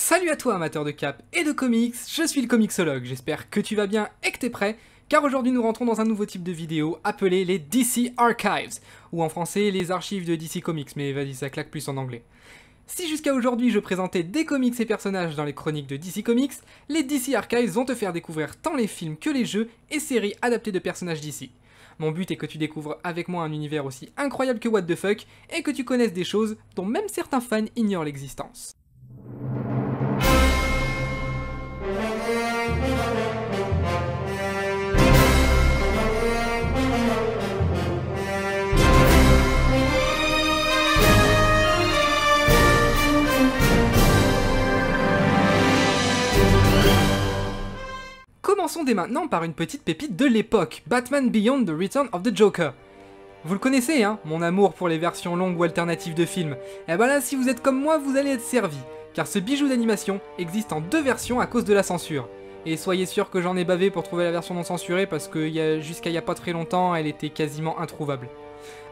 Salut à toi amateur de cap et de comics, je suis le Comixologue, j'espère que tu vas bien et que t'es prêt, car aujourd'hui nous rentrons dans un nouveau type de vidéo appelé les DC Archives, ou en français les archives de DC Comics, mais vas-y ça claque plus en anglais. Si jusqu'à aujourd'hui je présentais des comics et personnages dans les chroniques de DC Comics, les DC Archives vont te faire découvrir tant les films que les jeux et séries adaptés de personnages DC. Mon but est que tu découvres avec moi un univers aussi incroyable que what the fuck, et que tu connaisses des choses dont même certains fans ignorent l'existence. Commençons dès maintenant par une petite pépite de l'époque, Batman Beyond the Return of the Joker. Vous le connaissez, hein, mon amour pour les versions longues ou alternatives de films. Et ben là, si vous êtes comme moi, vous allez être servi, car ce bijou d'animation existe en deux versions à cause de la censure. Et soyez sûr que j'en ai bavé pour trouver la version non censurée, parce que jusqu'à il y a pas très longtemps, elle était quasiment introuvable.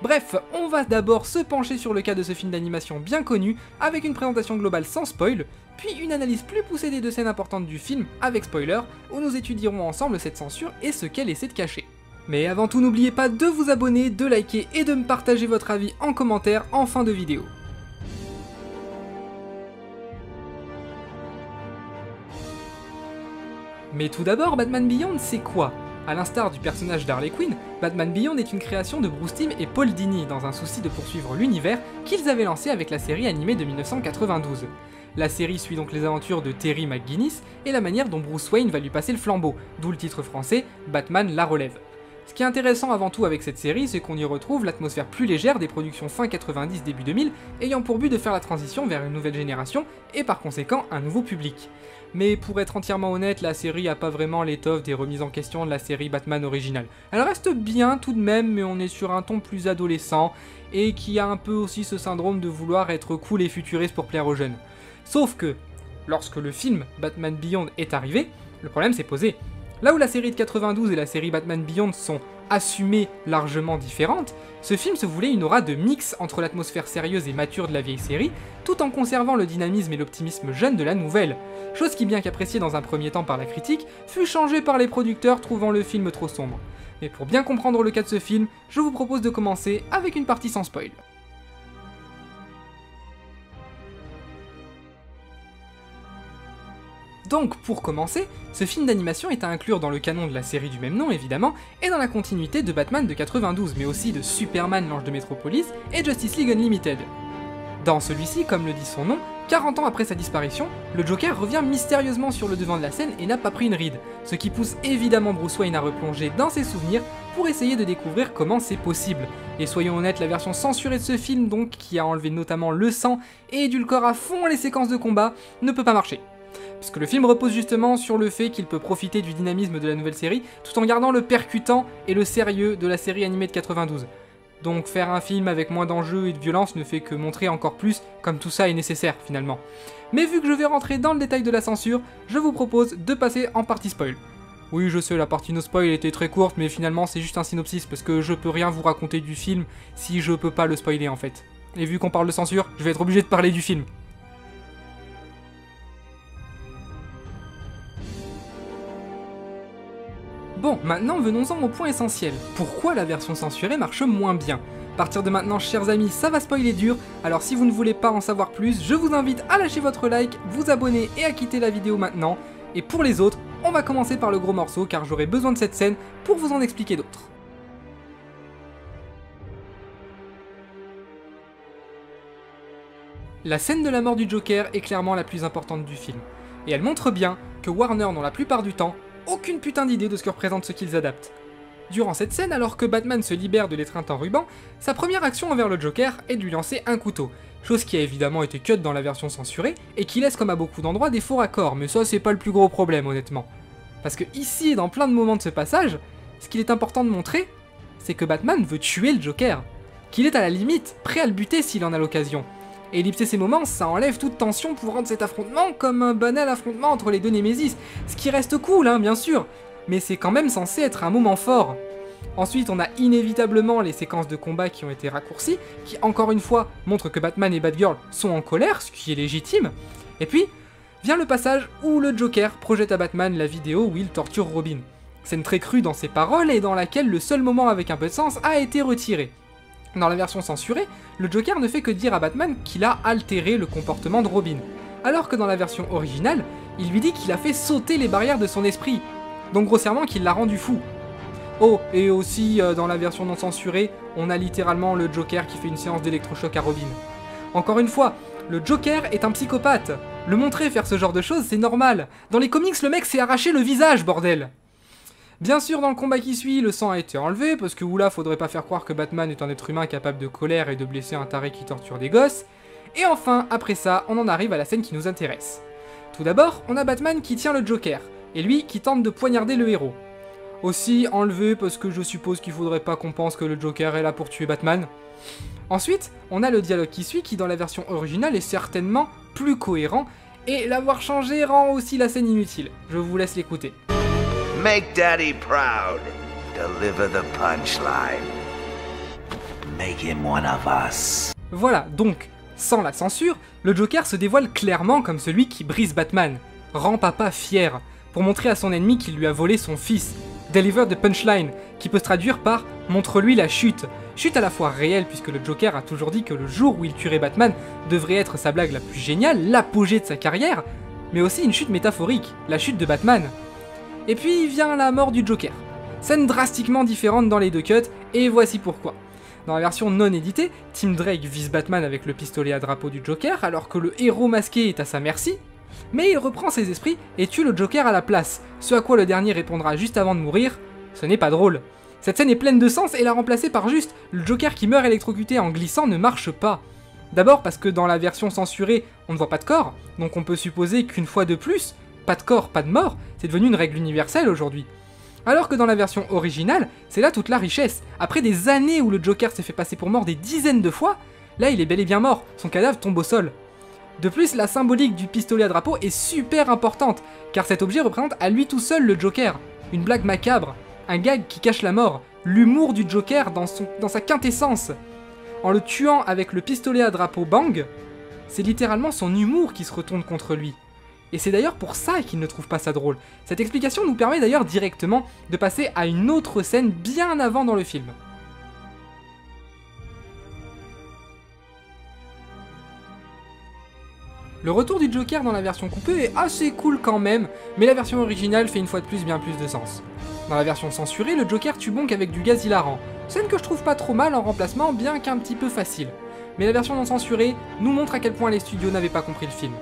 Bref, on va d'abord se pencher sur le cas de ce film d'animation bien connu, avec une présentation globale sans spoil, puis une analyse plus poussée des deux scènes importantes du film, avec spoiler, où nous étudierons ensemble cette censure et ce qu'elle essaie de cacher. Mais avant tout, n'oubliez pas de vous abonner, de liker et de me partager votre avis en commentaire en fin de vidéo. Mais tout d'abord, Batman Beyond, c'est quoi ? A l'instar du personnage d'Harley Quinn, Batman Beyond est une création de Bruce Timm et Paul Dini dans un souci de poursuivre l'univers qu'ils avaient lancé avec la série animée de 1992. La série suit donc les aventures de Terry McGinnis et la manière dont Bruce Wayne va lui passer le flambeau, d'où le titre français Batman la relève. Ce qui est intéressant avant tout avec cette série, c'est qu'on y retrouve l'atmosphère plus légère des productions fin 90 début 2000, ayant pour but de faire la transition vers une nouvelle génération et par conséquent un nouveau public. Mais pour être entièrement honnête, la série a pas vraiment l'étoffe des remises en question de la série Batman originale. Elle reste bien tout de même, mais on est sur un ton plus adolescent, et qui a un peu aussi ce syndrome de vouloir être cool et futuriste pour plaire aux jeunes. Sauf que, lorsque le film Batman Beyond est arrivé, le problème s'est posé. Là où la série de 92 et la série Batman Beyond sont assumées largement différentes, ce film se voulait une aura de mix entre l'atmosphère sérieuse et mature de la vieille série, tout en conservant le dynamisme et l'optimisme jeune de la nouvelle. Chose qui, bien qu'appréciée dans un premier temps par la critique, fut changée par les producteurs trouvant le film trop sombre. Mais pour bien comprendre le cas de ce film, je vous propose de commencer avec une partie sans spoil. Donc, pour commencer, ce film d'animation est à inclure dans le canon de la série du même nom évidemment, et dans la continuité de Batman de 92, mais aussi de Superman l'Ange de Métropolis et Justice League Unlimited. Dans celui-ci, comme le dit son nom, 40 ans après sa disparition, le Joker revient mystérieusement sur le devant de la scène et n'a pas pris une ride, ce qui pousse évidemment Bruce Wayne à replonger dans ses souvenirs pour essayer de découvrir comment c'est possible. Et soyons honnêtes, la version censurée de ce film, donc, qui a enlevé notamment le sang et édulcore à fond les séquences de combat, ne peut pas marcher. Parce que le film repose justement sur le fait qu'il peut profiter du dynamisme de la nouvelle série, tout en gardant le percutant et le sérieux de la série animée de 92. Donc faire un film avec moins d'enjeux et de violence ne fait que montrer encore plus comme tout ça est nécessaire finalement. Mais vu que je vais rentrer dans le détail de la censure, je vous propose de passer en partie spoil. Oui, je sais, la partie no spoil était très courte, mais finalement c'est juste un synopsis, parce que je peux rien vous raconter du film si je peux pas le spoiler en fait. Et vu qu'on parle de censure, je vais être obligé de parler du film. Bon, maintenant venons-en au point essentiel. Pourquoi la version censurée marche moins bien ? À partir de maintenant, chers amis, ça va spoiler dur, alors si vous ne voulez pas en savoir plus, je vous invite à lâcher votre like, vous abonner et à quitter la vidéo maintenant. Et pour les autres, on va commencer par le gros morceau, car j'aurai besoin de cette scène pour vous en expliquer d'autres. La scène de la mort du Joker est clairement la plus importante du film, et elle montre bien que Warner, dans la plupart du temps, aucune putain d'idée de ce que représente ce qu'ils adaptent. Durant cette scène, alors que Batman se libère de l'étreinte en ruban, sa première action envers le Joker est de lui lancer un couteau, chose qui a évidemment été cut dans la version censurée, et qui laisse comme à beaucoup d'endroits des faux raccords, mais ça c'est pas le plus gros problème honnêtement. Parce que ici et dans plein de moments de ce passage, ce qu'il est important de montrer, c'est que Batman veut tuer le Joker, qu'il est à la limite prêt à le buter s'il en a l'occasion. Et ellipser ces moments, ça enlève toute tension pour rendre cet affrontement comme un banal affrontement entre les deux Némésis, ce qui reste cool, hein, bien sûr, mais c'est quand même censé être un moment fort. Ensuite, on a inévitablement les séquences de combat qui ont été raccourcies, qui encore une fois montrent que Batman et Batgirl sont en colère, ce qui est légitime. Et puis, vient le passage où le Joker projette à Batman la vidéo où il torture Robin. Scène très crue dans ses paroles et dans laquelle le seul moment avec un peu de sens a été retiré. Dans la version censurée, le Joker ne fait que dire à Batman qu'il a altéré le comportement de Robin, alors que dans la version originale, il lui dit qu'il a fait sauter les barrières de son esprit, donc grossièrement qu'il l'a rendu fou. Oh, et aussi dans la version non censurée, on a littéralement le Joker qui fait une séance d'électrochoc à Robin. Encore une fois, le Joker est un psychopathe. Le montrer faire ce genre de choses, c'est normal. Dans les comics, le mec s'est arraché le visage, bordel. Bien sûr, dans le combat qui suit, le sang a été enlevé, parce que oula, faudrait pas faire croire que Batman est un être humain capable de colère et de blesser un taré qui torture des gosses. Et enfin, après ça, on en arrive à la scène qui nous intéresse. Tout d'abord, on a Batman qui tient le Joker, et lui qui tente de poignarder le héros. Aussi enlevé parce que je suppose qu'il faudrait pas qu'on pense que le Joker est là pour tuer Batman. Ensuite, on a le dialogue qui suit qui dans la version originale est certainement plus cohérent, et l'avoir changé rend aussi la scène inutile. Je vous laisse l'écouter. Make Daddy proud. Deliver the punchline. Make him one of us. Voilà, donc, sans la censure, le Joker se dévoile clairement comme celui qui brise Batman, rend papa fier, pour montrer à son ennemi qu'il lui a volé son fils. Deliver the punchline, qui peut se traduire par « montre-lui la chute ». Chute à la fois réelle puisque le Joker a toujours dit que le jour où il tuerait Batman devrait être sa blague la plus géniale, l'apogée de sa carrière, mais aussi une chute métaphorique, la chute de Batman. Et puis vient la mort du Joker. Scène drastiquement différente dans les deux cuts, et voici pourquoi. Dans la version non éditée, Tim Drake vise Batman avec le pistolet à drapeau du Joker alors que le héros masqué est à sa merci, mais il reprend ses esprits et tue le Joker à la place, ce à quoi le dernier répondra juste avant de mourir « Ce n'est pas drôle ». Cette scène est pleine de sens et la remplacer par juste le Joker qui meurt électrocuté en glissant ne marche pas. D'abord parce que dans la version censurée, on ne voit pas de corps, donc on peut supposer qu'une fois de plus, pas de corps, pas de mort, c'est devenu une règle universelle aujourd'hui. Alors que dans la version originale, c'est là toute la richesse. Après des années où le Joker s'est fait passer pour mort des dizaines de fois, là il est bel et bien mort, son cadavre tombe au sol. De plus, la symbolique du pistolet à drapeau est super importante, car cet objet représente à lui tout seul le Joker, une blague macabre, un gag qui cache la mort, l'humour du Joker dans sa quintessence. En le tuant avec le pistolet à drapeau bang, c'est littéralement son humour qui se retourne contre lui. Et c'est d'ailleurs pour ça qu'il ne trouve pas ça drôle. Cette explication nous permet d'ailleurs directement de passer à une autre scène bien avant dans le film. Le retour du Joker dans la version coupée est assez cool quand même, mais la version originale fait une fois de plus bien plus de sens. Dans la version censurée, le Joker tue Bonk avec du gaz hilarant, scène que je trouve pas trop mal en remplacement, bien qu'un petit peu facile. Mais la version non censurée nous montre à quel point les studios n'avaient pas compris le film.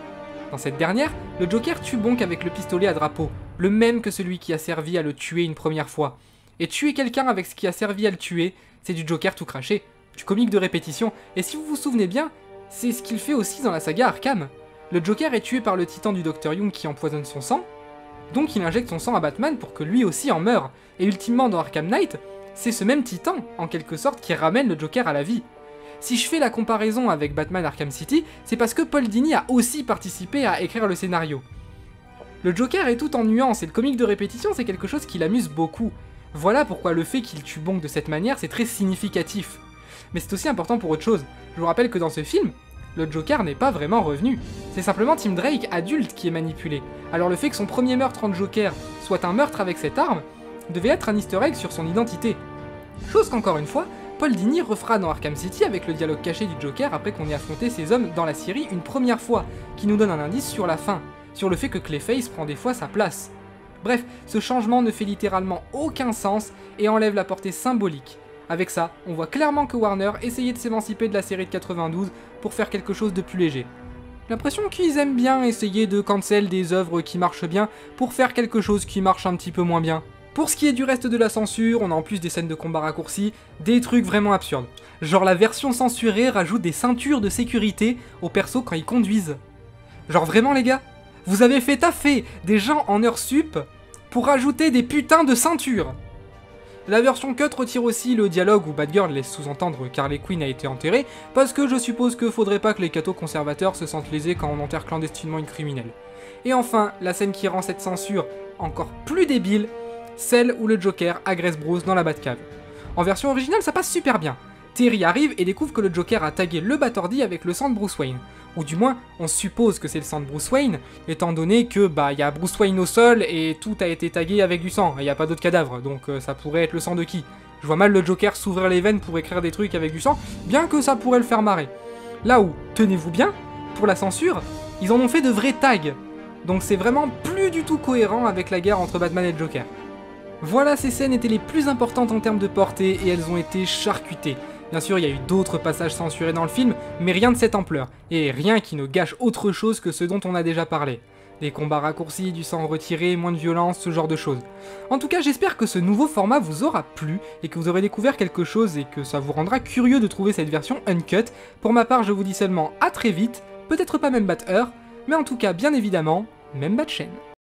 Dans cette dernière, le Joker tue Bonk avec le pistolet à drapeau, le même que celui qui a servi à le tuer une première fois. Et tuer quelqu'un avec ce qui a servi à le tuer, c'est du Joker tout craché, du comique de répétition, et si vous vous souvenez bien, c'est ce qu'il fait aussi dans la saga Arkham. Le Joker est tué par le titan du Dr Young qui empoisonne son sang, donc il injecte son sang à Batman pour que lui aussi en meure, et ultimement dans Arkham Knight, c'est ce même titan, en quelque sorte, qui ramène le Joker à la vie. Si je fais la comparaison avec Batman Arkham City, c'est parce que Paul Dini a aussi participé à écrire le scénario. Le Joker est tout en nuances, et le comique de répétition c'est quelque chose qui l'amuse beaucoup. Voilà pourquoi le fait qu'il tue Bonk de cette manière c'est très significatif. Mais c'est aussi important pour autre chose. Je vous rappelle que dans ce film, le Joker n'est pas vraiment revenu. C'est simplement Tim Drake, adulte, qui est manipulé. Alors le fait que son premier meurtre en Joker soit un meurtre avec cette arme, devait être un easter egg sur son identité. Chose qu'encore une fois, Paul Dini refera dans Arkham City avec le dialogue caché du Joker après qu'on ait affronté ces hommes dans la série une première fois, qui nous donne un indice sur la fin, sur le fait que Clayface prend des fois sa place. Bref, ce changement ne fait littéralement aucun sens et enlève la portée symbolique. Avec ça, on voit clairement que Warner essayait de s'émanciper de la série de 92 pour faire quelque chose de plus léger. J'ai l'impression qu'ils aiment bien essayer de cancel des œuvres qui marchent bien pour faire quelque chose qui marche un petit peu moins bien. Pour ce qui est du reste de la censure, on a en plus des scènes de combat raccourcis, des trucs vraiment absurdes. Genre la version censurée rajoute des ceintures de sécurité aux persos quand ils conduisent. Genre vraiment les gars, vous avez fait taffer des gens en heure sup pour rajouter des putains de ceintures. La version cut retire aussi le dialogue où Batgirl laisse sous-entendre qu'Harley Quinn a été enterrée, parce que je suppose que faudrait pas que les cathos conservateurs se sentent lésés quand on enterre clandestinement une criminelle. Et enfin, la scène qui rend cette censure encore plus débile, celle où le Joker agresse Bruce dans la Batcave. En version originale, ça passe super bien. Terry arrive et découvre que le Joker a tagué le Batordi avec le sang de Bruce Wayne. Ou du moins, on suppose que c'est le sang de Bruce Wayne, étant donné que y a Bruce Wayne au sol et tout a été tagué avec du sang, et il n'y a pas d'autres cadavres, donc ça pourrait être le sang de qui? Je vois mal le Joker s'ouvrir les veines pour écrire des trucs avec du sang, bien que ça pourrait le faire marrer. Là où, tenez-vous bien, pour la censure, ils en ont fait de vrais tags, donc c'est vraiment plus du tout cohérent avec la guerre entre Batman et le Joker. Voilà, ces scènes étaient les plus importantes en termes de portée et elles ont été charcutées. Bien sûr, il y a eu d'autres passages censurés dans le film, mais rien de cette ampleur, et rien qui ne gâche autre chose que ce dont on a déjà parlé. Des combats raccourcis, du sang retiré, moins de violence, ce genre de choses. En tout cas, j'espère que ce nouveau format vous aura plu, et que vous aurez découvert quelque chose, et que ça vous rendra curieux de trouver cette version uncut. Pour ma part, je vous dis seulement à très vite, peut-être pas même Bat-Heure, mais en tout cas, bien évidemment, même Bat-Chaîne.